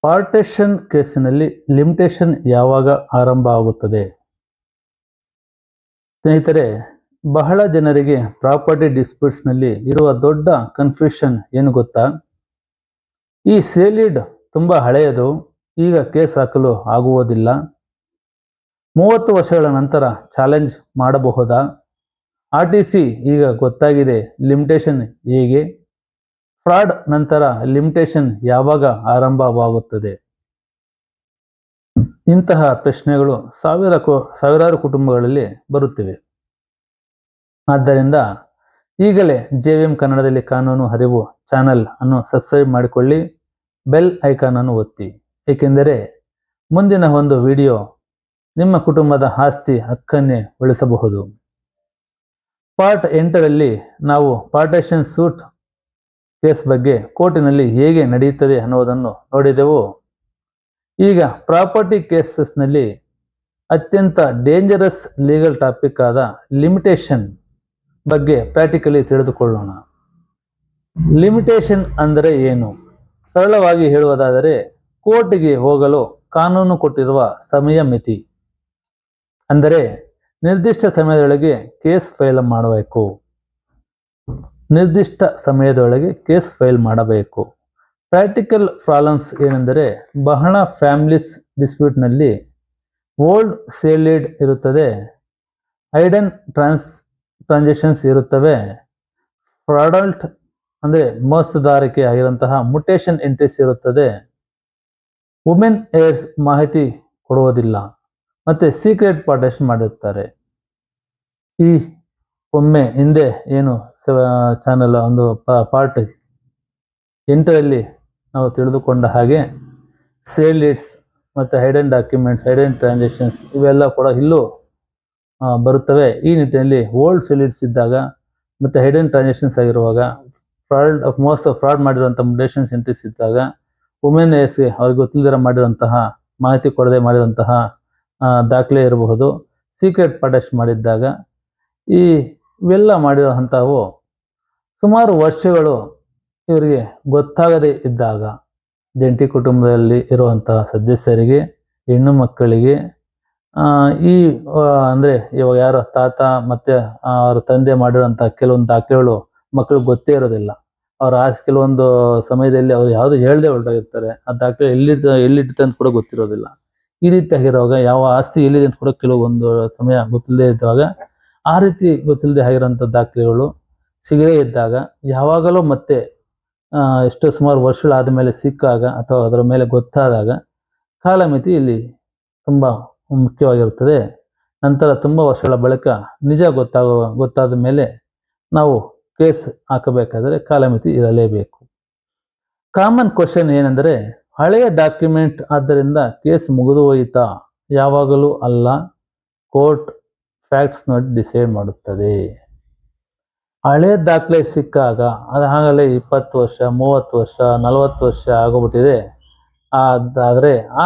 Partition ಕೇಸಿನಲ್ಲಿ limitation ಯಾವಾಗ ಆರಂಭ ಆಗುತ್ತದೆ? ಸ್ನೇಹಿತರೆ, ಬಹಳ ಜನರಿಗೆ ಪ್ರಾಪರ್ಟಿ ಡಿಸ್ಪ್ಯೂಟ್ಸ್ನಲ್ಲಿ ಇರುವ ದೊಡ್ಡ ಕನ್ಫ್ಯೂಷನ್ ಏನು ಗೊತ್ತಾ? ಈ ಸೇಲಿಡ್ ತುಂಬ ಹಳೆಯದು, ಈಗ ಕೇಸ್ ಹಾಕಲು ಆಗುವುದಿಲ್ಲ. 30 ವರ್ಷಗಳ ನಂತರ ಚಾಲೆಂಜ್ ಮಾಡಬಹುದಾ? RTC ಈಗ ಗೊತ್ತಾಗಿದೆ, ಲಿಮಿಟೇಷನ್ ಹೇಗೆ? ಫ್ರಾಡ್ ನಂತರ ಲಿಮಿಟೇಷನ್ ಯಾವಾಗ ಆರಂಭವಾಗುತ್ತದೆ? ಇಂತಹ ಪ್ರಶ್ನೆಗಳು ಸಾವಿರಾರು ಕುಟುಂಬಗಳಲ್ಲಿ ಬರುತ್ತಿವೆ. ಆದ್ದರಿಂದ ಈಗಲೇ JVM ಕನ್ನಡದಲ್ಲಿ ಕಾನೂನು ಅರಿವು ಚಾನಲ್ ಅನ್ನು ಸಬ್ಸ್ಕ್ರೈಬ್ ಮಾಡಿಕೊಳ್ಳಿ, ಬೆಲ್ ಐಕಾನ್ ಅನ್ನು ಒತ್ತಿ. ಏಕೆಂದರೆ ಮುಂದಿನ ಒಂದು ವಿಡಿಯೋ ನಿಮ್ಮ ಕುಟುಂಬದ ಆಸ್ತಿ ಹಕ್ಕನ್ನೇ ಉಳಿಸಬಹುದು. ಪಾರ್ಟ್ 8ರಲ್ಲಿ ನಾವು ಪಾರ್ಟಿಷನ್ ಸೂಟ್ ಕೇಸ್ ಬಗ್ಗೆ ಕೋರ್ಟಿನಲ್ಲಿ ಹೇಗೆ ನಡೆಯುತ್ತದೆ ಅನ್ನೋದನ್ನು ನೋಡಿದೆವು. ಈಗ ಪ್ರಾಪರ್ಟಿ ಕೇಸಸ್ನಲ್ಲಿ ಅತ್ಯಂತ ಡೇಂಜರಸ್ ಲೀಗಲ್ ಟಾಪಿಕ್ ಆದ ಲಿಮಿಟೇಷನ್ ಬಗ್ಗೆ ಪ್ರಾಕ್ಟಿಕಲಿ ತಿಳಿದುಕೊಳ್ಳೋಣ. ಲಿಮಿಟೇಷನ್ ಅಂದರೆ ಏನು? ಸರಳವಾಗಿ ಹೇಳುವುದಾದರೆ, ಕೋರ್ಟಿಗೆ ಹೋಗಲು ಕಾನೂನು ಕೊಟ್ಟಿರುವ ಸಮಯ ಮಿತಿ. ಅಂದರೆ ನಿರ್ದಿಷ್ಟ ಸಮಯದೊಳಗೆ ಕೇಸ್ ಫೈಲ್ ಮಾಡಬೇಕು. ಪ್ರಾಕ್ಟಿಕಲ್ ಪ್ರಾಬ್ಲಮ್ಸ್ ಏನೆಂದರೆ, ಬಹಳ ಫ್ಯಾಮಿಲೀಸ್ ಡಿಸ್ಪ್ಯೂಟ್ನಲ್ಲಿ ಓಲ್ಡ್ ಸೇಲಿಡ್ ಇರುತ್ತದೆ, ಐಡನ್ ಟ್ರಾನ್ಸಾಕ್ಷನ್ಸ್ ಇರುತ್ತವೆ, ಫ್ರಾಡಲ್ಟ್ ಅಂದರೆ ಮೋಸದಾರಿಕೆ ಆಗಿರುವಂತಹ ಮುಟೇಷನ್ ಎಂಟ್ರೀಸ್ ಇರುತ್ತದೆ, ವುಮೆನ್ ಏರ್ಸ್ ಮಾಹಿತಿ ಕೊಡುವುದಿಲ್ಲ, ಮತ್ತು ಸೀಕ್ರೆಟ್ ಪಾರ್ಟಿಷನ್ ಮಾಡಿರ್ತಾರೆ. ಈ ಒಮ್ಮೆ ಹಿಂದೆ ಏನು ಚಾನಲ್ ಒಂದು ಪಾರ್ಟ್ 8ರಲ್ಲಿ ನಾವು ತಿಳಿದುಕೊಂಡ ಹಾಗೆ ಸೇಲ್ ಡೀಡ್ಸ್ ಮತ್ತು ಹೈಡನ್ ಡಾಕ್ಯುಮೆಂಟ್ಸ್, ಹೈಡನ್ ಟ್ರಾನ್ಸಾಕ್ಷನ್ಸ್ ಇವೆಲ್ಲ ಕೂಡ ಇಲ್ಲೂ ಬರುತ್ತವೆ. ಈ ನಿಟ್ಟಿನಲ್ಲಿ ಓಲ್ಡ್ ಸೇಲ್ ಡೀಡ್ಸ್ ಇದ್ದಾಗ ಮತ್ತು ಹೈಡನ್ ಟ್ರಾನ್ಸಾಕ್ಷನ್ಸ್ ಆಗಿರುವಾಗ, ಫ್ರಾಡ್ ಮಾಡಿರುವಂಥ ಮುಟೇಷನ್ಸ್ ಎಂಟ್ರೀಸ್ ಇದ್ದಾಗ, ವುಮೆನ್ ಏರ್ಸ್ಗೆ ಅವ್ರಿಗೆ ಗೊತ್ತಿಲ್ಲದಿರ ಮಾಡಿರುವಂತಹ ಮಾಹಿತಿ ಕೊಡದೆ ಮಾಡಿರುವಂತಹ ದಾಖಲೆ ಇರಬಹುದು, ಸೀಕ್ರೆಟ್ ಪಾರ್ಟಿಷನ್ ಮಾಡಿದ್ದಾಗ, ಇವೆಲ್ಲ ಮಾಡಿರುವಂಥವು ಸುಮಾರು ವರ್ಷಗಳು ಇವರಿಗೆ ಗೊತ್ತಾಗದೇ ಇದ್ದಾಗ, ಜಂಟಿ ಕುಟುಂಬದಲ್ಲಿ ಇರುವಂತಹ ಸದಸ್ಯರಿಗೆ, ಹೆಣ್ಣು ಮಕ್ಕಳಿಗೆ, ಅಂದರೆ ಇವಾಗ ಯಾರು ತಾತ ಮತ್ತು ಅವರ ತಂದೆ ಮಾಡಿರೋಂಥ ಕೆಲವೊಂದು ದಾಖಲೆಗಳು ಮಕ್ಕಳಿಗೆ ಗೊತ್ತೇ ಇರೋದಿಲ್ಲ. ಅವರ ಕೆಲವೊಂದು ಸಮಯದಲ್ಲಿ ಅವರು ಯಾವುದು ಹೇಳದೆ ಹೊರಟೋಗಿರ್ತಾರೆ. ಆ ದಾಖಲೆ ಎಲ್ಲಿಟ್ಟಿದೆ ಅಂತ ಕೂಡ ಗೊತ್ತಿರೋದಿಲ್ಲ. ಈ ರೀತಿ ಆಗಿರುವಾಗ, ಯಾವ ಆಸ್ತಿ ಎಲ್ಲಿದೆ ಅಂತ ಕೂಡ ಕೆಲವೊಂದು ಸಮಯ ಗೊತ್ತಿಲ್ಲದೆ ಇದ್ದಾಗ, ಆ ರೀತಿ ಗೊತ್ತಿಲ್ಲದೆ ಆಗಿರೋಂಥ ದಾಖಲೆಗಳು ಸಿಗದೇ ಇದ್ದಾಗ, ಯಾವಾಗಲೂ ಮತ್ತೆ ಎಷ್ಟೋ ಸುಮಾರು ವರ್ಷಗಳಾದ ಮೇಲೆ ಸಿಕ್ಕಾಗ ಅಥವಾ ಅದರ ಮೇಲೆ ಗೊತ್ತಾದಾಗ ಕಾಲಮಿತಿ ಇಲ್ಲಿ ತುಂಬ ಮುಖ್ಯವಾಗಿರುತ್ತದೆ. ನಂತರ ತುಂಬ ವರ್ಷಗಳ ಬಳಿಕ ನಿಜ ಗೊತ್ತಾದ ಮೇಲೆ ನಾವು ಕೇಸ್ ಹಾಕಬೇಕಾದರೆ ಕಾಲಮಿತಿ ಇರಲೇಬೇಕು. ಕಾಮನ್ ಕ್ವಶನ್ ಏನೆಂದರೆ, ಹಳೆಯ ಡಾಕ್ಯುಮೆಂಟ್ ಆದ್ದರಿಂದ ಕೇಸ್ ಮುಗಿದು ಹೋಯಿತಾ? ಯಾವಾಗಲೂ ಅಲ್ಲ, ಕೋರ್ಟ್ ಫ್ಯಾಕ್ಟ್ಸ್ ನೋಡಿ ಡಿಸೈಡ್ ಮಾಡುತ್ತದೆ. ಹಳೆಯ ದಾಖಲೆ ಸಿಕ್ಕಾಗ ಅದಾಗಲೇ 20 ವರ್ಷ, 30 ವರ್ಷ, 40 ವರ್ಷ ಆಗೋಗ್ಬಿಟ್ಟಿದೆ. ಆದರೆ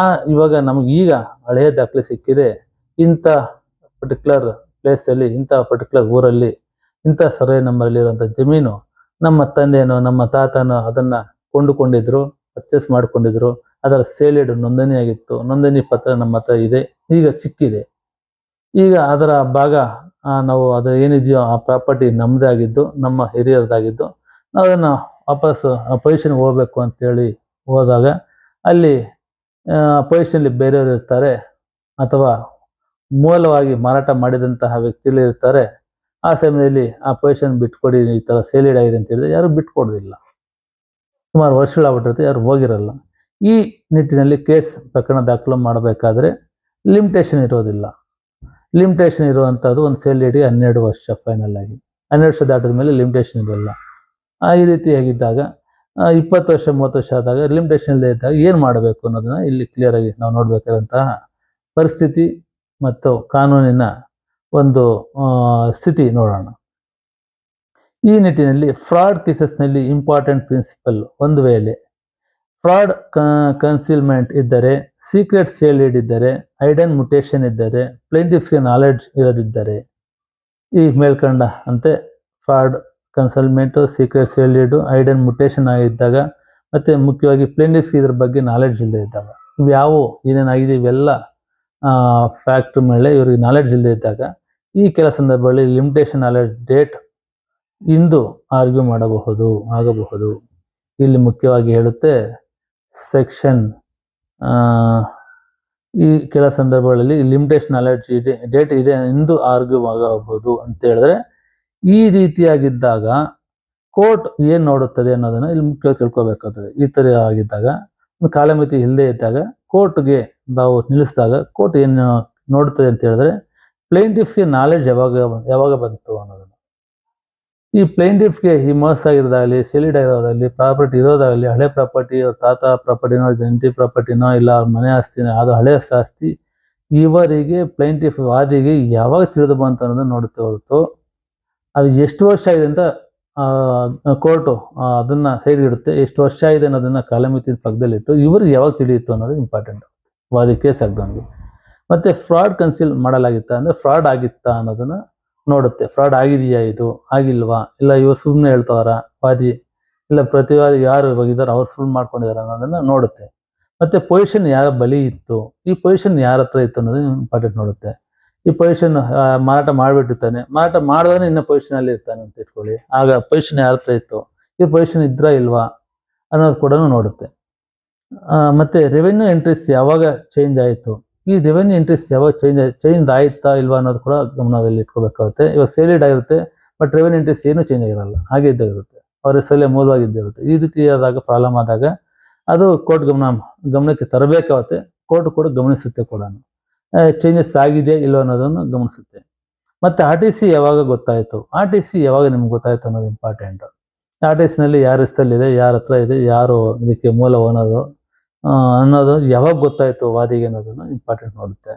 ಇವಾಗ ನಮಗೆ ಈಗ ಹಳೆಯ ದಾಖಲೆ ಸಿಕ್ಕಿದೆ, ಇಂಥ ಪರ್ಟಿಕ್ಯುಲರ್ ಪ್ಲೇಸಲ್ಲಿ, ಇಂಥ ಪರ್ಟಿಕ್ಯುಲರ್ ಊರಲ್ಲಿ, ಇಂಥ ಸರ್ವೆ ನಂಬರಲ್ಲಿರುವಂಥ ಜಮೀನು ನಮ್ಮ ತಂದೆನೋ ನಮ್ಮ ತಾತನೋ ಅದನ್ನು ಕೊಂಡುಕೊಂಡಿದ್ರು, ಪರ್ಚೇಸ್ ಮಾಡಿಕೊಂಡಿದ್ರು, ಅದರ ಸೇಲಿಡ್ ನೋಂದಣಿಯಾಗಿತ್ತು, ನೋಂದಣಿ ಪತ್ರ ನಮ್ಮ ಹತ್ರ ಇದೆ, ಈಗ ಸಿಕ್ಕಿದೆ. ಈಗ ಅದರ ಭಾಗ ನಾವು ಅದು ಏನಿದೆಯೋ ಆ ಪ್ರಾಪರ್ಟಿ ನಮ್ಮದೇ ಆಗಿದ್ದು, ನಮ್ಮ ಹಿರಿಯರದಾಗಿದ್ದು, ನಾವು ಅದನ್ನು ವಾಪಸ್ಸು ಪೊಸಿಷನ್ಗೆ ಹೋಗಬೇಕು ಅಂತೇಳಿ ಹೋದಾಗ, ಅಲ್ಲಿ ಪೊಸಿಷನ್ಲಿ ಬೇರೆಯವರು ಇರ್ತಾರೆ, ಅಥವಾ ಮೂಲವಾಗಿ ಮಾರಾಟ ಮಾಡಿದಂತಹ ವ್ಯಕ್ತಿಗಳು ಇರ್ತಾರೆ. ಆ ಸಮಯದಲ್ಲಿ ಆ ಪೊಸಿಷನ್ ಬಿಟ್ಕೊಡಿ, ಈ ಥರ ಸೇಲಿಡ್ ಆಗಿದೆ ಅಂತ ಹೇಳಿದ್ರೆ ಯಾರು ಬಿಟ್ಕೊಡೋದಿಲ್ಲ. ಸುಮಾರು ವರ್ಷಗಳಾಗ್ಬಿಟ್ಟಿರುತ್ತೆ, ಯಾರು ಹೋಗಿರಲ್ಲ. ಈ ನಿಟ್ಟಿನಲ್ಲಿ ಕೇಸ್ ಪ್ರಕರಣ ದಾಖಲು ಮಾಡಬೇಕಾದ್ರೆ ಲಿಮಿಟೇಷನ್ ಇರೋದಿಲ್ಲ. ಲಿಮಿಟೇಷನ್ ಇರುವಂಥದ್ದು ಒಂದು ಸೇಲ್ ಡೀಡ್ಗೆ 12 ವರ್ಷ ಫೈನಲ್ ಆಗಿ. 12 ವರ್ಷ ದಾಟಿದ ಮೇಲೆ ಲಿಮಿಟೇಷನ್ ಇರೋಲ್ಲ. ಈ ರೀತಿಯಾಗಿದ್ದಾಗ 20 ವರ್ಷ 30 ವರ್ಷ ಆದಾಗ ಲಿಮಿಟೇಷನ್ ಇಲ್ಲದೆ ಇದ್ದಾಗ ಏನು ಮಾಡಬೇಕು ಅನ್ನೋದನ್ನ ಇಲ್ಲಿ ಕ್ಲಿಯರಾಗಿ ನಾವು ನೋಡಬೇಕಾದಂತಹ ಪರಿಸ್ಥಿತಿ ಮತ್ತು ಕಾನೂನಿನ ಒಂದು ಸ್ಥಿತಿ ನೋಡೋಣ. ಈ ನಿಟ್ಟಿನಲ್ಲಿ ಫ್ರಾಡ್ ಕೇಸಸ್ನಲ್ಲಿ ಇಂಪಾರ್ಟೆಂಟ್ ಪ್ರಿನ್ಸಿಪಲ್, ಒಂದು ವೇಳೆ ಫ್ರಾಡ್ ಕನ್ಸೀಲ್ಮೆಂಟ್ ಇದ್ದರೆ, ಸೀಕ್ರೆಟ್ ಸೇಲ್ ಡೀಡ್ ಇದ್ದರೆ, ಐಡನ್ ಮುಟೇಷನ್ ಇದ್ದರೆ, ಪ್ಲೇಂಟಿಫ್ಸ್ಗೆ ನಾಲೆಡ್ಜ್ ಇರದಿದ್ದರೆ, ಈ ಮೇಲ್ಕಂಡ ಅಂತೆ fraud concealment, secret sale deed, hidden mutation ಆಗಿದ್ದಾಗ, ಮತ್ತು ಮುಖ್ಯವಾಗಿ ಪ್ಲೇನ್ಲಿಸ್ಗೆ ಇದ್ರ ಬಗ್ಗೆ ನಾಲೆಡ್ಜ್ ಇಲ್ಲದೆ ಇದ್ದಾಗ, ಇವ್ಯಾವು ಏನೇನಾಗಿದೆ ಇವೆಲ್ಲ ಫ್ಯಾಕ್ಟ್ ಮೇಲೆ ಇವ್ರಿಗೆ ನಾಲೆಡ್ಜ್ ಇಲ್ಲದೆ ಇದ್ದಾಗ ಈ ಕೆಲ ಸಂದರ್ಭಗಳಲ್ಲಿ ಲಿಮಿಟೇಷನ್ ನಾಲೆಡ್ಜ್ ಡೇಟ್ ಇಂದು ಆರ್ಗ್ಯೂ ಆಗಬಹುದು. ಇಲ್ಲಿ ಮುಖ್ಯವಾಗಿ ಹೇಳುತ್ತೆ ಸೆಕ್ಷನ್ ಈ ಕೆಲ ಸಂದರ್ಭಗಳಲ್ಲಿ ಲಿಮಿಟೇಷನ್ ನಾಲೆಡ್ಜ್ ಡೇಟ್ ಇದೆ ಇಂದು ಆರ್ಗ್ಯೂ ಆಗಬಹುದು ಅಂತ ಹೇಳಿದ್ರೆ, ಈ ರೀತಿಯಾಗಿದ್ದಾಗ ಕೋರ್ಟ್ ಏನು ನೋಡುತ್ತದೆ ಅನ್ನೋದನ್ನು ಇಲ್ಲಿ ಮುಖ್ಯವಾಗಿ ತಿಳ್ಕೊಬೇಕಾಗ್ತದೆ. ಈ ಥರ ಆಗಿದ್ದಾಗ ಕಾಲಮಿತಿ ಇಲ್ಲದೆ ಇದ್ದಾಗ ಕೋರ್ಟ್ಗೆ ನಾವು ನಿಲ್ಲಿಸಿದಾಗ ಕೋರ್ಟ್ ಏನು ನೋಡ್ತದೆ ಅಂತ ಹೇಳಿದ್ರೆ, ಪ್ಲೇಂಟಿಫ್ಸ್ಗೆ ನಾಲೆಡ್ಜ್ ಯಾವಾಗ ಬಂತು ಅನ್ನೋದನ್ನು. ಈ ಪ್ಲೇಂಟಿಫ್ಗೆ ಈ ಮೋಸ ಆಗಿರೋದಾಗಲಿ, ಸೆಲಿಡ್ ಆಗಿರೋದಾಗಲಿ, ಪ್ರಾಪರ್ಟಿ ಇರೋದಾಗಲಿ, ಹಳೆ ಪ್ರಾಪರ್ಟಿ, ಅವ್ರ ತಾತ ಪ್ರಾಪರ್ಟಿನೋ, ಜಂಟಿ ಪ್ರಾಪರ್ಟಿನೋ, ಇಲ್ಲ ಅವ್ರ ಮನೆ ಆಸ್ತಿನೋ, ಅದು ಹಳೆ ಆಸ್ತಿ, ಇವರಿಗೆ ಪ್ಲೇಂಟಿಫ್ ವಾದಿಗೆ ಯಾವಾಗ ತಿಳಿದು ಬಂತು ಅನ್ನೋದನ್ನು ನೋಡುತ್ತೆ ಹೊರತು ಅದು ಎಷ್ಟು ವರ್ಷ ಆಗಿದೆ ಅಂತ ಕೋರ್ಟು ಅದನ್ನ ಸೈಡ್ ಇಡುತ್ತೆ. ಎಷ್ಟು ವರ್ಷ ಆಗಿದೆ ಅನ್ನೋದನ್ನ ಕಾಲಮಿತಿ ಪಕ್ಕದಲ್ಲಿಟ್ಟು ಇವ್ರಿಗೆ ಯಾವಾಗ ತಿಳಿಯಿತು ಅನ್ನೋದು ಇಂಪಾರ್ಟೆಂಟ್ ವಾದಿ ಕೇಸ್ ಆಗ್ದಂಗೆ. ಮತ್ತೆ ಫ್ರಾಡ್ ಕನ್ಸೀಲ್ ಮಾಡಲಾಗಿತ್ತಾ ಅಂದರೆ ಫ್ರಾಡ್ ಆಗಿತ್ತಾ ಅನ್ನೋದನ್ನ ನೋಡುತ್ತೆ. ಫ್ರಾಡ್ ಆಗಿದೆಯಾ, ಇದು ಆಗಿಲ್ವಾ, ಇಲ್ಲ ಇವರು ಸುಮ್ಮನೆ ಹೇಳ್ತಾರ ವಾದಿ, ಇಲ್ಲ ಪ್ರತಿವಾದಿ ಯಾರು ಹೋಗಿದ್ದಾರೆ ಅವ್ರು ಸುಳ್ಳು ಮಾಡ್ಕೊಂಡಿದ್ದಾರೆ ಅನ್ನೋದನ್ನ ನೋಡುತ್ತೆ. ಮತ್ತೆ ಪೊಸಿಷನ್ ಯಾರ ಬಳಿ ಇತ್ತು, ಈ ಪೊಸಿಷನ್ ಯಾರ ಹತ್ರ ಇತ್ತು ಅನ್ನೋದು ಇಂಪಾರ್ಟೆಂಟ್ ನೋಡುತ್ತೆ. ಈ ಪೊಸಿಷನ್ ಮಾರಾಟ ಮಾಡಿಬಿಟ್ಟಿರ್ತಾನೆ, ಮಾರಾಟ ಮಾಡಿದ್ರೆ ಇನ್ನ ಪೊಸಿಷನ್ ಅಲ್ಲಿ ಇರ್ತಾನೆ ಅಂತ ಇಟ್ಕೊಳ್ಳಿ, ಆಗ ಪೊಸಿಷನ್ ಯಾರ ಹತ್ರ ಇತ್ತು, ಈ ಪೊಸಿಷನ್ ಇದ್ರಾ ಇಲ್ವಾ ಅನ್ನೋದು ಕೂಡ ನೋಡುತ್ತೆ. ಮತ್ತೆ ರೆವೆನ್ಯೂ ಎಂಟ್ರೀಸ್ ಯಾವಾಗ ಚೇಂಜ್ ಆಯಿತು, ಈ ರೆವೆನ್ಯೂ ಎಂಟ್ರೀಸ್ ಯಾವಾಗ ಚೇಂಜ್ ಆಯ್ತಾ ಇಲ್ವಾ ಅನ್ನೋದು ಕೂಡ ಗಮನದಲ್ಲಿ ಇಟ್ಕೋಬೇಕಾಗುತ್ತೆ. ಇವಾಗ ಸೇಲಿಡ್ ಆಗಿರುತ್ತೆ, ಬಟ್ ರೆವೆನ್ಯೂ ಎಂಟ್ರೀಸ್ ಏನೂ ಚೇಂಜ್ ಆಗಿರಲ್ಲ, ಹಾಗೆ ಇದ್ದಾಗಿರುತ್ತೆ, ಅವ್ರ ಹೆಸರಲ್ಲೇ ಮೂಲವಾಗಿದ್ದಿರುತ್ತೆ. ಈ ರೀತಿಯಾದಾಗ ಪ್ರಾಬ್ಲಮ್ ಆದಾಗ ಅದು ಕೋರ್ಟ್ ಗಮನಕ್ಕೆ ತರಬೇಕಾಗುತ್ತೆ. ಕೋರ್ಟ್ ಕೂಡ ಗಮನಿಸುತ್ತೆ ಕೂಡ, ಚೇಂಜಸ್ ಆಗಿದೆ ಇಲ್ಲೋ ಅನ್ನೋದನ್ನು ಗಮನಿಸುತ್ತೆ. ಮತ್ತು RTC ಯಾವಾಗ ಗೊತ್ತಾಯಿತು, RTC ಯಾವಾಗ ನಿಮ್ಗೆ ಗೊತ್ತಾಯಿತು ಅನ್ನೋದು ಇಂಪಾರ್ಟೆಂಟ್. RTCನಲ್ಲಿ ಯಾರ ಹೆಸರಲ್ಲಿದೆ, ಯಾರ ಹತ್ರ ಇದೆ, ಯಾರು ಇದಕ್ಕೆ ಮೂಲ ಓನರು ಅನ್ನೋದು ಯಾವಾಗ ಗೊತ್ತಾಯಿತು ವಾದಿಗೆ ಅನ್ನೋದನ್ನು ಇಂಪಾರ್ಟೆಂಟ್ ನೋಡುತ್ತೆ.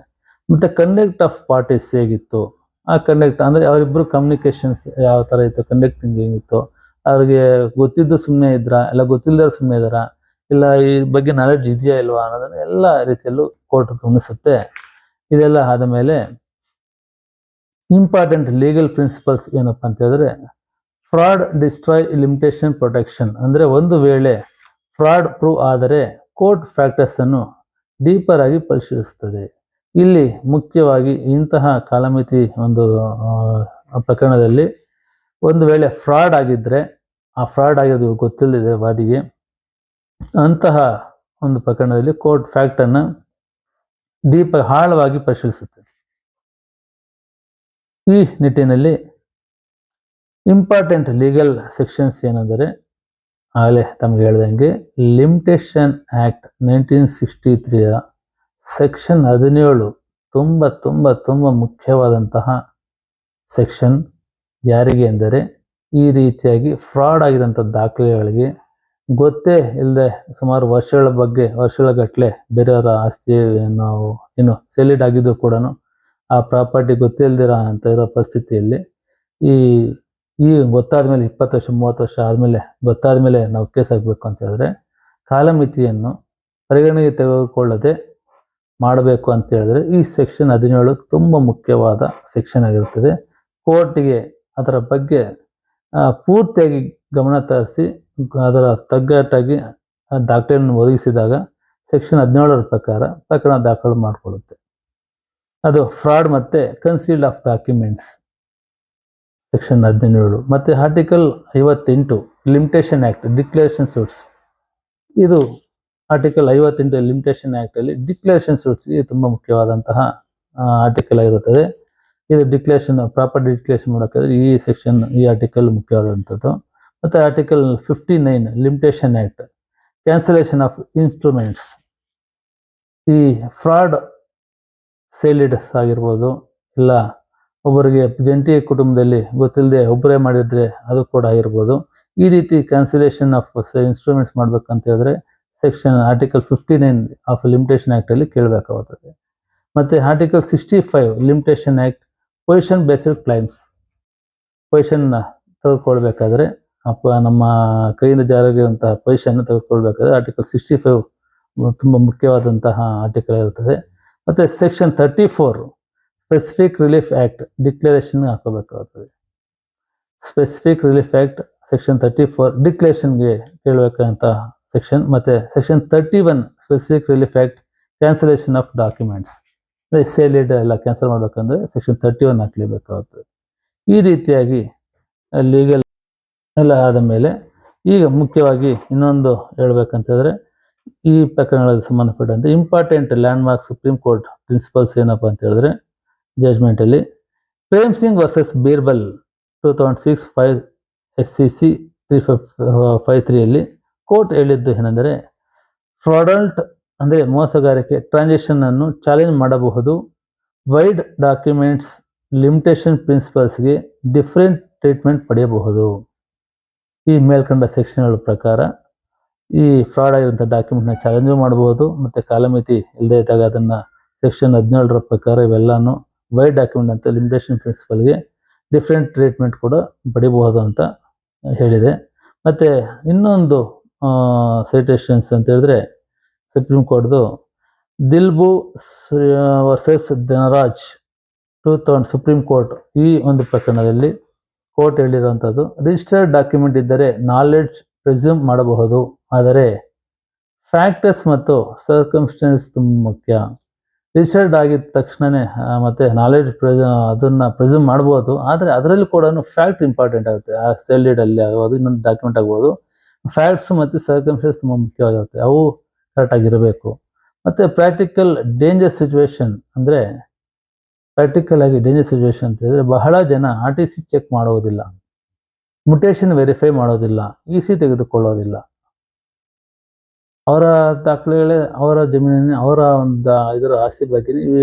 ಮತ್ತು ಕಂಡಕ್ಟ್ ಆಫ್ ಪಾರ್ಟೀಸ್ ಹೇಗಿತ್ತು, ಆ ಕಂಡಕ್ಟ್ ಅಂದರೆ ಅವರಿಬ್ಬರು ಕಮ್ಯುನಿಕೇಷನ್ಸ್ ಯಾವ ಥರ ಇತ್ತು, ಕಂಡಕ್ಟಿಂಗ್ ಹೇಗಿತ್ತು, ಅವ್ರಿಗೆ ಗೊತ್ತಿದ್ದು ಸುಮ್ಮನೆ ಇದ್ರಾ, ಇಲ್ಲ ಗೊತ್ತಿಲ್ಲದ ಸುಮ್ಮನೆ ಇದ್ದಾರಾ, ಇಲ್ಲ ಈ ಬಗ್ಗೆ ನಾಲೆಡ್ಜ್ ಇದೆಯಾ ಇಲ್ವಾ ಅನ್ನೋದನ್ನು ಎಲ್ಲ ರೀತಿಯಲ್ಲೂ ಕೋರ್ಟ್ ಗಮನಿಸುತ್ತೆ. ಇದೆಲ್ಲ ಆದ ಮೇಲೆ ಇಂಪಾರ್ಟೆಂಟ್ ಲೀಗಲ್ ಪ್ರಿನ್ಸಿಪಲ್ಸ್ ಏನಪ್ಪ ಅಂತ ಹೇಳಿದ್ರೆ, ಫ್ರಾಡ್ ಡಿಸ್ಟ್ರಾಯ್ ಲಿಮಿಟೇಷನ್ ಪ್ರೊಟೆಕ್ಷನ್. ಅಂದರೆ ಒಂದು ವೇಳೆ ಫ್ರಾಡ್ ಪ್ರೂವ್ ಆದರೆ ಕೋರ್ಟ್ ಫ್ಯಾಕ್ಟರ್ಸ್ ಅನ್ನು ಡೀಪರ್ ಆಗಿ ಪರಿಶೀಲಿಸುತ್ತದೆ. ಇಲ್ಲಿ ಮುಖ್ಯವಾಗಿ ಇಂತಹ ಕಾಲಮಿತಿ ಒಂದು ಪ್ರಕರಣದಲ್ಲಿ ಒಂದು ವೇಳೆ ಫ್ರಾಡ್ ಆಗಿದ್ದರೆ, ಆ ಫ್ರಾಡ್ ಆಗಿದ್ದು ಗೊತ್ತಿಲ್ಲದೆ ವಾದಿಗೆ, ಅಂತಹ ಒಂದು ಪ್ರಕರಣದಲ್ಲಿ ಕೋರ್ಟ್ ಫ್ಯಾಕ್ಟನ್ನು ಡೀಪ್ ಆಳವಾಗಿ ಪರಿಶೀಲಿಸುತ್ತೆ. ಈ ನಿಟ್ಟಿನಲ್ಲಿ ಇಂಪಾರ್ಟೆಂಟ್ ಲೀಗಲ್ ಸೆಕ್ಷನ್ಸ್ ಏನೆಂದರೆ, ಆಗಲೇ ತಮಗೆ ಹೇಳ್ದಂಗೆ ಲಿಮಿಟೇಷನ್ ಆ್ಯಕ್ಟ್ 1963 ಸೆಕ್ಷನ್ 17 ತುಂಬ ತುಂಬ ತುಂಬ ಮುಖ್ಯವಾದಂತಹ ಸೆಕ್ಷನ್. ಯಾರಿಗೆ ಎಂದರೆ, ಈ ರೀತಿಯಾಗಿ ಫ್ರಾಡ್ ಆಗಿರೋಂಥ ದಾಖಲೆಗಳಿಗೆ ಗೊತ್ತೇ ಇಲ್ಲದೆ ಸುಮಾರು ವರ್ಷಗಳ ಗಟ್ಟಲೆ ಬೇರೆಯವರ ಆಸ್ತಿ ನಾವು ಸೆಲಿಡ್ ಆಗಿದ್ದು ಕೂಡ ಆ ಪ್ರಾಪರ್ಟಿ ಗೊತ್ತಿಲ್ದಿರ ಅಂತ ಇರೋ ಪರಿಸ್ಥಿತಿಯಲ್ಲಿ ಈ ಗೊತ್ತಾದ ಮೇಲೆ 20 ವರ್ಷ 30 ವರ್ಷ ಆದಮೇಲೆ ಗೊತ್ತಾದ ಮೇಲೆ ನಾವು ಕೇಸ್ ಹಾಕಬೇಕು ಅಂತ ಹೇಳಿದ್ರೆ ಕಾಲಮಿತಿಯನ್ನು ಪರಿಗಣನೆಗೆ ತೆಗೆದುಕೊಳ್ಳದೆ ಮಾಡಬೇಕು ಅಂತ ಹೇಳಿದ್ರೆ ಈ ಸೆಕ್ಷನ್ 17 ತುಂಬ ಮುಖ್ಯವಾದ ಸೆಕ್ಷನ್ ಆಗಿರುತ್ತದೆ. ಕೋರ್ಟಿಗೆ ಅದರ ಬಗ್ಗೆ ಪೂರ್ತಿಯಾಗಿ ಗಮನ ತರಿಸಿ ಅದರ ತಗ್ಗಟ್ಟಾಗಿ ದಾಖಲೆಯನ್ನು ಒದಗಿಸಿದಾಗ ಸೆಕ್ಷನ್ 17 ಪ್ರಕರಣ ದಾಖಲು ಮಾಡಿಕೊಳ್ಳುತ್ತೆ. ಅದು ಫ್ರಾಡ್ ಮತ್ತು ಕನ್ಸೀಲ್ಡ್ ಆಫ್ ಡಾಕ್ಯುಮೆಂಟ್ಸ್ ಸೆಕ್ಷನ್ 17 ಮತ್ತು article 58 limitation act declaration suits. ಇದು ಆರ್ಟಿಕಲ್ 58 ಲಿಮಿಟೇಷನ್ ಆ್ಯಕ್ಟಲ್ಲಿ ಡಿಕ್ಲರೇಷನ್ ಸೂಟ್ಸ್ಗೆ ತುಂಬ ಮುಖ್ಯವಾದಂತಹ ಆರ್ಟಿಕಲ್ ಆಗಿರುತ್ತದೆ. ಇದು ಪ್ರಾಪರ್ಟಿ ಡಿಕ್ಲರೇಷನ್ ಮಾಡೋಕ್ಕಾದ್ರೆ ಈ ಆರ್ಟಿಕಲ್ ಮುಖ್ಯವಾದಂಥದ್ದು. ಮತ್ತು article 59 limitation act cancellation of instruments. ಈ ಫ್ರಾಡ್ ಸೇಲಿಡ್ಸ್ ಆಗಿರ್ಬೋದು, ಇಲ್ಲ ಒಬ್ಬರಿಗೆ ಜಂಟಿ ಕುಟುಂಬದಲ್ಲಿ ಗೊತ್ತಿಲ್ಲದೆ ಒಬ್ಬರೇ ಮಾಡಿದರೆ ಅದು ಕೂಡ ಆಗಿರ್ಬೋದು. ಈ ರೀತಿ ಕ್ಯಾನ್ಸಲೇಷನ್ ಆಫ್ ಇನ್ಸ್ಟ್ರೂಮೆಂಟ್ಸ್ ಮಾಡ್ಬೇಕಂತ ಹೇಳಿದ್ರೆ ಆರ್ಟಿಕಲ್ 59 ಆಫ್ ಲಿಮಿಟೇಷನ್ ಆ್ಯಕ್ಟಲ್ಲಿ ಕೇಳಬೇಕಾಗುತ್ತದೆ. ಮತ್ತು article 65 limitation act possession based claims. ಪೊಸಿಷನ್ನ ತೆಗೆದುಕೊಳ್ಬೇಕಾದ್ರೆ ನಮ್ಮ ಕೈಯಿಂದ ಜಾರಿಯಾಗಿರುವಂತಹ ಪೊಸಿಷನ್ನ ತೆಗೆದುಕೊಳ್ಬೇಕಾದ್ರೆ ಆರ್ಟಿಕಲ್ 65 ತುಂಬ ಮುಖ್ಯವಾದಂತಹ ಆರ್ಟಿಕಲ್ ಇರುತ್ತದೆ. ಮತ್ತು section 34 specific relief act declaration ಹಾಕೋಬೇಕಾಗುತ್ತದೆ. ಸ್ಪೆಸಿಫಿಕ್ ರಿಲೀಫ್ ಆ್ಯಕ್ಟ್ ಸೆಕ್ಷನ್ 34 ಡಿಕ್ಲರೇಷನ್ಗೆ ಕೇಳಬೇಕಂತ ಸೆಕ್ಷನ್. ಮತ್ತು section 31 specific relief act cancellation of documents. Sale ಎಲ್ಲ ಕ್ಯಾನ್ಸಲ್ ಮಾಡಬೇಕಂದ್ರೆ ಸೆಕ್ಷನ್ 31 ಹಾಕಲೇಬೇಕಾಗುತ್ತದೆ. ಈ ರೀತಿಯಾಗಿ ಲೀಗಲ್ ಎಲ್ಲ ಆದ ಮೇಲೆ ಈಗ ಮುಖ್ಯವಾಗಿ ಇನ್ನೊಂದು ಹೇಳ್ಬೇಕಂತಂದರೆ ಈ ಪ್ರಕರಣಗಳಿಗೆ ಸಂಬಂಧಪಟ್ಟಂತೆ important landmark Supreme Court principles ಏನಪ್ಪ ಅಂತ ಹೇಳಿದ್ರೆ ಜಜ್ಮೆಂಟಲ್ಲಿ Prem Singh versus Birbal 2006 5 SCC 3553 court ಹೇಳಿದ್ದು ಏನೆಂದರೆ ಫ್ರಾಡಲ್ಟ್ ಅಂದರೆ ಮೋಸಗಾರಿಕೆ ಟ್ರಾನ್ಸಾಕ್ಷನನ್ನು ಚಾಲೆಂಜ್ ಮಾಡಬಹುದು. ವೈಡ್ ಡಾಕ್ಯುಮೆಂಟ್ಸ್ ಲಿಮಿಟೇಷನ್ ಪ್ರಿನ್ಸಿಪಲ್ಸ್ಗೆ ಡಿಫ್ರೆಂಟ್ ಟ್ರೀಟ್ಮೆಂಟ್ ಪಡೆಯಬಹುದು. ಈ ಮೇಲ್ಕಂಡ ಸೆಕ್ಷನ್ಗಳ ಪ್ರಕಾರ ಈ ಫ್ರಾಡ್ ಆಗಿರುವಂಥ ಡಾಕ್ಯುಮೆಂಟ್ನ ಚಾಲೆಂಜು ಮಾಡಬಹುದು, ಮತ್ತು ಕಾಲಮಿತಿ ಇಲ್ಲದೇ ಇದ್ದಾಗ ಅದನ್ನು ಸೆಕ್ಷನ್ 17 ಪ್ರಕಾರ ಇವೆಲ್ಲನೂ ವೈಡ್ ಡಾಕ್ಯುಮೆಂಟ್ ಅಂತ ಲಿಮಿಟೇಷನ್ ಪ್ರಿನ್ಸಿಪಲ್ಗೆ ಡಿಫ್ರೆಂಟ್ ಟ್ರೀಟ್ಮೆಂಟ್ ಕೂಡ ಪಡಿಬಹುದು ಅಂತ ಹೇಳಿದೆ. ಮತ್ತು ಇನ್ನೊಂದು ಸೈಟೇಷನ್ಸ್ ಅಂತ ಹೇಳಿದ್ರೆ ಸುಪ್ರೀಂ ಕೋರ್ಟ್ದು Dilboo versus Dhanraj 2000 Supreme Court ಈ ಒಂದು ಪ್ರಕರಣದಲ್ಲಿ ಕೋರ್ಟ್ ಹೇಳಿರುವಂಥದ್ದು ರಿಜಿಸ್ಟರ್ಡ್ ಡಾಕ್ಯುಮೆಂಟ್ ಇದ್ದರೆ ನಾಲೆಡ್ಜ್ ಪ್ರೆಸ್ಯೂಮ್ ಮಾಡಬಹುದು, ಆದರೆ ಫ್ಯಾಕ್ಟರ್ಸ್ ಮತ್ತು ಸರ್ಕಮ್ಸ್ಟೆನ್ಸ್ ತುಂಬ ಮುಖ್ಯ. ರಿಜಿಸ್ಟರ್ಡ್ ಆಗಿದ ತಕ್ಷಣವೇ ಮತ್ತು ನಾಲೆಡ್ಜ್ ಅದನ್ನು ಪ್ರೆಸ್ಯೂಮ್ ಮಾಡ್ಬೋದು, ಆದರೆ ಅದರಲ್ಲಿ ಕೂಡ ಫ್ಯಾಕ್ಟ್ ಇಂಪಾರ್ಟೆಂಟ್ ಆಗುತ್ತೆ. ಆ ಸೇಲ್ ಡೀಡಲ್ಲಿ ಆಗ್ಬೋದು, ಇನ್ನೊಂದು ಡಾಕ್ಯುಮೆಂಟ್ ಆಗ್ಬೋದು, ಫ್ಯಾಕ್ಟ್ಸ್ ಮತ್ತು ಸರ್ಕಮ್ಸ್ಟೆನ್ಸ್ ತುಂಬ ಮುಖ್ಯವಾಗಿರುತ್ತೆ, ಅವು ಕರೆಕ್ಟಾಗಿರಬೇಕು. ಮತ್ತು ಪ್ರಾಕ್ಟಿಕಲ್ ಡೇಂಜರ್ ಸಿಚುವೇಶನ್ ಅಂದರೆ ಪ್ರಾಕ್ಟಿಕಲ್ ಆಗಿ ಡೇಂಜರ್ ಸಿಚುವೇಶನ್ ಅಂತ ಹೇಳಿದ್ರೆ ಬಹಳ ಜನ RTC ಚೆಕ್ ಮಾಡೋದಿಲ್ಲ, ಮುಟೇಷನ್ ವೆರಿಫೈ ಮಾಡೋದಿಲ್ಲ, EC ತೆಗೆದುಕೊಳ್ಳೋದಿಲ್ಲ, ಅವರ ದಾಖಲೆಗಳೇ ಅವರ ಜಮೀನಿನ ಅವರ ಒಂದು ಇದರ ಆಸ್ತಿ ಬಗ್ಗೆ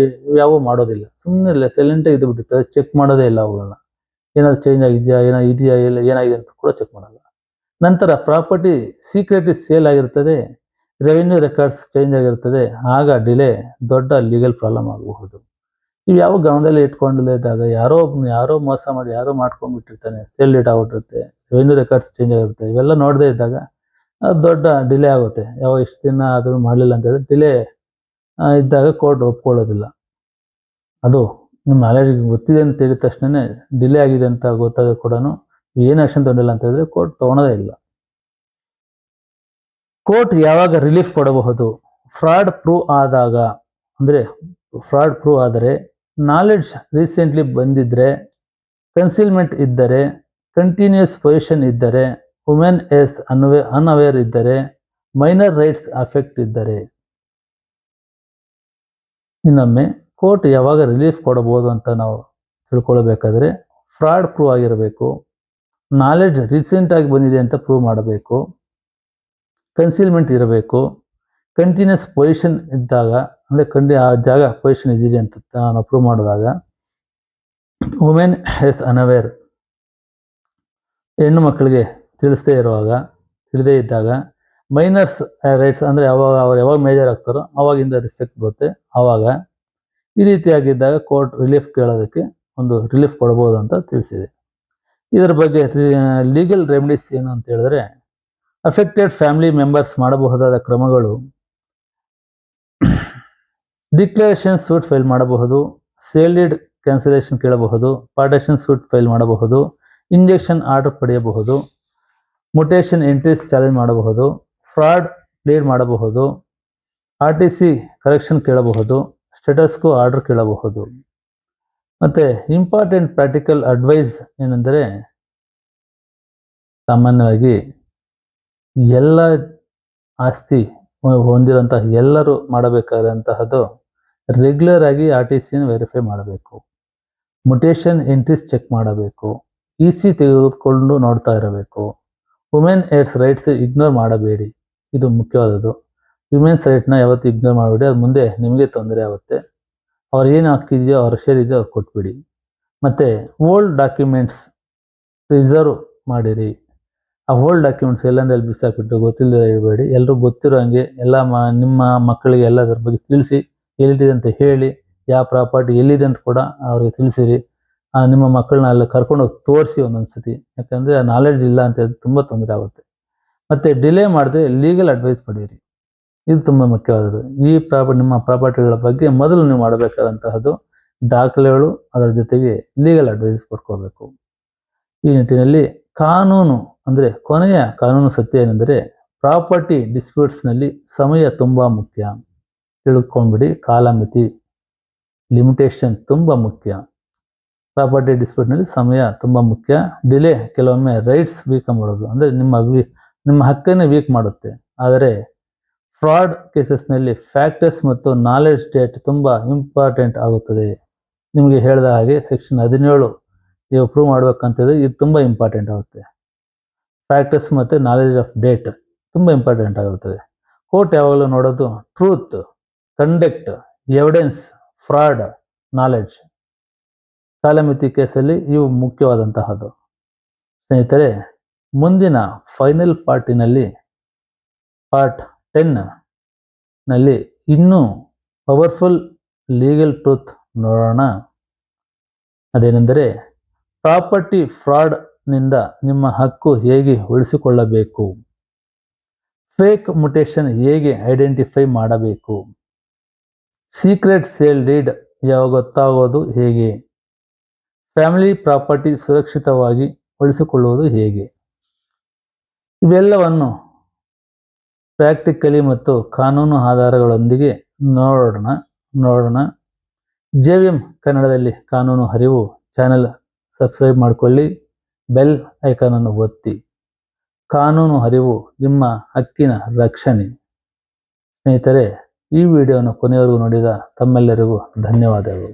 ಇವ್ಯಾವೂ ಮಾಡೋದಿಲ್ಲ, ಸುಮ್ಮನೆ ಸೈಲೆಂಟಾಗಿ ಇದು ಬಿಟ್ಟಿರ್ತಾರೆ, ಚೆಕ್ ಮಾಡೋದೇ ಇಲ್ಲ ಅವುಗಳನ್ನ. ಏನಾದ್ರು ಚೇಂಜ್ ಆಗಿದೆಯಾ, ಇದೆಯಾ ಇಲ್ಲ ಏನಾಗಿದೆ ಅಂತ ಕೂಡ ಚೆಕ್ ಮಾಡಲ್ಲ. ನಂತರ ಪ್ರಾಪರ್ಟಿ ಸೀಕ್ರೆಟ್ಲಿ ಸೇಲ್ ಆಗಿರ್ತದೆ, ರೆವಿನ್ಯೂ ರೆಕಾರ್ಡ್ಸ್ ಚೇಂಜ್ ಆಗಿರ್ತದೆ, ಆಗ ಡಿಲೇ ದೊಡ್ಡ ಲೀಗಲ್ ಪ್ರಾಬ್ಲಮ್ ಆಗಬಹುದು. ಇವು ಯಾವ ಗಮನದಲ್ಲಿ ಇಟ್ಕೊಂಡಿಲ್ಲ ಇದ್ದಾಗ ಯಾರೋ ಮೋಸ ಮಾಡಿ ಯಾರೋ ಮಾಡ್ಕೊಂಡ್ಬಿಟ್ಟಿರ್ತಾನೆ, ಸೇಲ್ ಡೇಟ್ ಆಗ್ಬಿಟ್ಟಿರುತ್ತೆ, ರೆವಿನ್ಯೂ ರೆಕಾರ್ಡ್ಸ್ ಚೇಂಜ್ ಆಗಿರುತ್ತೆ, ಇವೆಲ್ಲ ನೋಡದೇ ಇದ್ದಾಗ ದೊಡ್ಡ ಡಿಲೇ ಆಗುತ್ತೆ. ಇಷ್ಟು ದಿನ ಅದನ್ನು ಮಾಡಲಿಲ್ಲ ಅಂತ ಹೇಳಿದ್ರೆ ಡಿಲೇ ಇದ್ದಾಗ ಕೋರ್ಟ್ ಒಪ್ಕೊಳ್ಳೋದಿಲ್ಲ. ಅದು ನಿಮ್ಮ ನಾಲೆಡ್ಜ್ಗೆ ಗೊತ್ತಿದೆ ಅಂತ ಹೇಳಿದ ತಕ್ಷಣ ಡಿಲೇ ಆಗಿದೆ ಅಂತ ಗೊತ್ತಾದ್ರೆ ಕೂಡ ಏನು ಆ್ಯಕ್ಷನ್ ತೊಗೊಂಡಿಲ್ಲ ಅಂತ ಹೇಳಿದ್ರೆ ಕೋರ್ಟ್ ತೊಗೊಳೋದೇ ಇಲ್ಲ. ಕೋರ್ಟ್ ಯಾವಾಗ ರಿಲೀಫ್ ಕೊಡಬಹುದು? ಫ್ರಾಡ್ ಪ್ರೂವ್ ಆದಾಗ, ಅಂದರೆ ಫ್ರಾಡ್ ಪ್ರೂವ್ ಆದರೆ, ನಾಲೆಡ್ಜ್ ರೀಸೆಂಟ್ಲಿ ಬಂದಿದ್ದರೆ, ಕನ್ಸೀಲ್ಮೆಂಟ್ ಇದ್ದರೆ, ಕಂಟಿನ್ಯೂಸ್ ಪೊಸಿಷನ್ ಇದ್ದರೆ, ವುಮೆನ್ ಎಸ್ ಅನ್ಅವೇರ್ ಇದ್ದರೆ, ಮೈನರ್ ರೈಟ್ಸ್ ಅಫೆಕ್ಟ್ ಇದ್ದರೆ. ಇನ್ನೊಮ್ಮೆ ಕೋರ್ಟ್ ಯಾವಾಗ ರಿಲೀಫ್ ಕೊಡಬಹುದು ಅಂತ ನಾವು ತಿಳ್ಕೊಳ್ಬೇಕಾದ್ರೆ ಫ್ರಾಡ್ ಪ್ರೂವ್ ಆಗಿರಬೇಕು, ನಾಲೆಡ್ಜ್ ರೀಸೆಂಟಾಗಿ ಬಂದಿದೆ ಅಂತ ಪ್ರೂವ್ ಮಾಡಬೇಕು, ಕನ್ಸೀಲ್ಮೆಂಟ್ ಇರಬೇಕು, ಕಂಟಿನ್ಯೂಸ್ ಪೊಸಿಷನ್ ಇದ್ದಾಗ ಅಂದರೆ ಆ ಜಾಗ ಪೊಸಿಷನ್ ಇದಿದೆ ಅಂತ ನಾವು ಪ್ರೂವ್ ಮಾಡಿದಾಗ, ವುಮೆನ್ ಎಸ್ ಅನ್ಅವೇರ್ ಹೆಣ್ಣು ಮಕ್ಕಳಿಗೆ ತಿಳಿದೇ ಇದ್ದಾಗ, ಮೈನರ್ಸ್ ರೈಟ್ಸ್ ಅಂದರೆ ಅವ್ರು ಯಾವಾಗ ಮೇಜರ್ ಆಗ್ತಾರೋ ಆವಾಗಿಂದ ರಿಸ್ಟ್ರಿಕ್ಟ್ ಬರುತ್ತೆ, ಆವಾಗ ಈ ರೀತಿಯಾಗಿದ್ದಾಗ ಕೋರ್ಟ್ ರಿಲೀಫ್ ಕೇಳೋದಕ್ಕೆ ಒಂದು ರಿಲೀಫ್ ಕೊಡ್ಬೋದು ಅಂತ ತಿಳಿಸಿದೆ. ಇದರ ಬಗ್ಗೆ ಲೀಗಲ್ ರೆಮಿಡೀಸ್ ಏನು ಅಂತ ಹೇಳಿದ್ರೆ, ಅಫೆಕ್ಟೆಡ್ ಫ್ಯಾಮಿಲಿ ಮೆಂಬರ್ಸ್ ಮಾಡಬಹುದಾದ ಕ್ರಮಗಳು: ಡಿಕ್ಲರೇಷನ್ ಸೂಟ್ ಫೈಲ್ ಮಾಡಬಹುದು, ಸೇಲ್ ಡೀಡ್ ಕ್ಯಾನ್ಸಲೇಷನ್ ಕೇಳಬಹುದು, ಪಾರ್ಟಿಷನ್ ಸೂಟ್ ಫೈಲ್ ಮಾಡಬಹುದು, ಇಂಜೆಕ್ಷನ್ ಆರ್ಡರ್ ಪಡೆಯಬಹುದು, ಮುಟೇಷನ್ ಎಂಟ್ರೀಸ್ ಚಾಲೆಂಜ್ ಮಾಡಬಹುದು, ಫ್ರಾಡ್ ಪ್ಲೀಡ್ ಮಾಡಬಹುದು, RTC ಕರೆಕ್ಷನ್ ಕೇಳಬಹುದು, ಸ್ಟೇಟಸ್ಗೂ ಆರ್ಡರ್ ಕೇಳಬಹುದು. ಮತ್ತು ಇಂಪಾರ್ಟೆಂಟ್ ಪ್ರಾಕ್ಟಿಕಲ್ ಅಡ್ವೈಸ್ ಏನೆಂದರೆ, ಸಾಮಾನ್ಯವಾಗಿ ಎಲ್ಲ ಆಸ್ತಿ ಹೊಂದಿರೋಂತಹ ಎಲ್ಲರೂ ಮಾಡಬೇಕಾದಂತಹದ್ದು ರೆಗ್ಯುಲರ್ ಆಗಿ RTCನ ವೆರಿಫೈ ಮಾಡಬೇಕು, ಮುಟೇಷನ್ ಎಂಟ್ರೀಸ್ ಚೆಕ್ ಮಾಡಬೇಕು, EC ತೆಗೆದುಕೊಂಡು ನೋಡ್ತಾ ಇರಬೇಕು, ವುಮೆನ್ ಏರ್ಸ್ ರೈಟ್ಸ್ ಇಗ್ನೋರ್ ಮಾಡಬೇಡಿ, ಇದು ಮುಖ್ಯವಾದದ್ದು. ವಿಮೆನ್ಸ್ ರೈಟ್ನ ಯಾವತ್ತು ಇಗ್ನೋರ್ ಮಾಡಬೇಡಿ, ಅದು ಮುಂದೆ ನಿಮಗೆ ತೊಂದರೆ ಆಗುತ್ತೆ. ಅವ್ರು ಏನು ಹಾಕಿದೆಯೋ ಅವ್ರ ಶೇರ್ ಇದೆಯೋ ಅವ್ರು ಕೊಟ್ಬಿಡಿ. ಮತ್ತು ಓಲ್ಡ್ ಡಾಕ್ಯುಮೆಂಟ್ಸ್ ಪ್ರಿಸರ್ವ್ ಮಾಡಿರಿ. ಆ ಓಲ್ಡ್ ಡಾಕ್ಯುಮೆಂಟ್ಸ್ ಎಲ್ಲಂದಲ್ಲಿ ಬಿಸಾಕ್ಬಿಟ್ಟು ಗೊತ್ತಿಲ್ಲದೆ ಇರಬೇಡಿ, ಎಲ್ಲರೂ ಗೊತ್ತಿರೋ ಹಂಗೆ ಎಲ್ಲ ನಿಮ್ಮ ಮಕ್ಕಳಿಗೆ ಎಲ್ಲ ಅದ್ರ ಬಗ್ಗೆ ತಿಳಿಸಿ, ಎಲ್ಲಿದೆ ಅಂತ ಹೇಳಿ, ಯಾವ ಪ್ರಾಪರ್ಟಿ ಎಲ್ಲಿದೆ ಅಂತ ಕೂಡ ಅವ್ರಿಗೆ ತಿಳಿಸಿರಿ. ನಿಮ್ಮ ಮಕ್ಕಳನ್ನ ಅಲ್ಲಿ ಕರ್ಕೊಂಡೋಗಿ ತೋರಿಸಿ ಒಂದೊಂದು ಸತಿ, ಯಾಕಂದರೆ ಆ ನಾಲೆಡ್ಜ್ ಇಲ್ಲ ಅಂತ ಹೇಳಿದ್ರೆ ತುಂಬ ತೊಂದರೆ ಆಗುತ್ತೆ. ಮತ್ತು ಡಿಲೇ ಮಾಡದೆ ಲೀಗಲ್ ಅಡ್ವೈಸ್ ಪಡೆಯಿರಿ, ಇದು ತುಂಬ ಮುಖ್ಯವಾದದ್ದು. ನಿಮ್ಮ ಪ್ರಾಪರ್ಟಿಗಳ ಬಗ್ಗೆ ಮೊದಲು ನೀವು ಮಾಡಬೇಕಾದಂತಹದ್ದು ದಾಖಲೆಗಳು, ಅದರ ಜೊತೆಗೆ ಲೀಗಲ್ ಅಡ್ವೈಸ್ ಪಡ್ಕೋಬೇಕು. ಈ ನಿಟ್ಟಿನಲ್ಲಿ ಕಾನೂನು ಅಂದರೆ ಕೊನೆಯ ಕಾನೂನು ಸತ್ಯ ಏನೆಂದರೆ, ಪ್ರಾಪರ್ಟಿ ಡಿಸ್ಪ್ಯೂಟ್ಸ್ನಲ್ಲಿ ಸಮಯ ತುಂಬ ಮುಖ್ಯ. ತಿಳ್ಕೊಂಬಿಡಿ, ಕಾಲಮಿತಿ ಲಿಮಿಟೇಷನ್ ತುಂಬ ಮುಖ್ಯ. ಪ್ರಾಪರ್ಟಿ ಡಿಸ್ಪ್ಯೂಟ್ನಲ್ಲಿ ಸಮಯ ತುಂಬ ಮುಖ್ಯ. ಡಿಲೇ ಕೆಲವೊಮ್ಮೆ ರೈಟ್ಸ್ ವೀಕ್ ಮಾಡೋದು, ಅಂದರೆ ನಿಮ್ಮ ಹಕ್ಕನ್ನೇ ವೀಕ್ ಮಾಡುತ್ತೆ. ಆದರೆ ಫ್ರಾಡ್ ಕೇಸಸ್ನಲ್ಲಿ ಫ್ಯಾಕ್ಟರ್ಸ್ ಮತ್ತು ನಾಲೆಡ್ಜ್ ಡೇಟ್ ತುಂಬ ಇಂಪಾರ್ಟೆಂಟ್ ಆಗುತ್ತದೆ. ನಿಮಗೆ ಹೇಳಿದ ಹಾಗೆ ಸೆಕ್ಷನ್ 17 ನೀವು ಪ್ರೂವ್ ಮಾಡಬೇಕಂತಿದ್ರೆ ಇದು ತುಂಬ ಇಂಪಾರ್ಟೆಂಟ್ ಆಗುತ್ತೆ. ಫ್ಯಾಕ್ಟರ್ಸ್ ಮತ್ತು ನಾಲೆಡ್ಜ್ ಆಫ್ ಡೇಟ್ ತುಂಬ ಇಂಪಾರ್ಟೆಂಟ್ ಆಗಿರುತ್ತದೆ. ಕೋರ್ಟ್ ಯಾವಾಗಲೂ ನೋಡೋದು truth, conduct, evidence, fraud, knowledge. ಕಾಲಮಿತಿ ಕೇಸಲ್ಲಿ ಇವು ಮುಖ್ಯವಾದಂತಹದ್ದು. ಸ್ನೇಹಿತರೆ, ಮುಂದಿನ ಫೈನಲ್ ಪಾರ್ಟಿನಲ್ಲಿ ಪಾರ್ಟ್ 10 ನಲ್ಲಿ ಇನ್ನೂ ಪವರ್ಫುಲ್ ಲೀಗಲ್ ಟ್ರೂತ್ ನೋಡೋಣ. ಅದೇನೆಂದರೆ ಪ್ರಾಪರ್ಟಿ ಫ್ರಾಡ್ನಿಂದ ನಿಮ್ಮ ಹಕ್ಕು ಹೇಗೆ ಉಳಿಸಿಕೊಳ್ಳಬೇಕು, ಫೇಕ್ ಮುಟೇಷನ್ ಹೇಗೆ ಐಡೆಂಟಿಫೈ ಮಾಡಬೇಕು, ಸೀಕ್ರೆಟ್ ಸೇಲ್ ಡೀಡ್ ಯಾವಾಗ ಗೊತ್ತಾಗೋದು ಹೇಗೆ, ಫ್ಯಾಮಿಲಿ ಪ್ರಾಪರ್ಟಿ ಸುರಕ್ಷಿತವಾಗಿ ಉಳಿಸಿಕೊಳ್ಳುವುದು ಹೇಗೆ, ಇವೆಲ್ಲವನ್ನು ಪ್ರಾಕ್ಟಿಕಲಿ ಮತ್ತು ಕಾನೂನು ಆಧಾರಗಳೊಂದಿಗೆ ನೋಡೋಣ. JVM ಕನ್ನಡದಲ್ಲಿ ಕಾನೂನು ಅರಿವು ಚಾನೆಲ್ ಸಬ್ಸ್ಕ್ರೈಬ್ ಮಾಡಿಕೊಳ್ಳಿ, ಬೆಲ್ ಐಕಾನನ್ನು ಒತ್ತಿ. ಕಾನೂನು ಅರಿವು ನಿಮ್ಮ ಹಕ್ಕಿನ ರಕ್ಷಣೆ. ಸ್ನೇಹಿತರೆ, ಈ ವಿಡಿಯೋವನ್ನು ಕೊನೆಯವರೆಗೂ ನೋಡಿದ ತಮ್ಮೆಲ್ಲರಿಗೂ ಧನ್ಯವಾದಗಳು.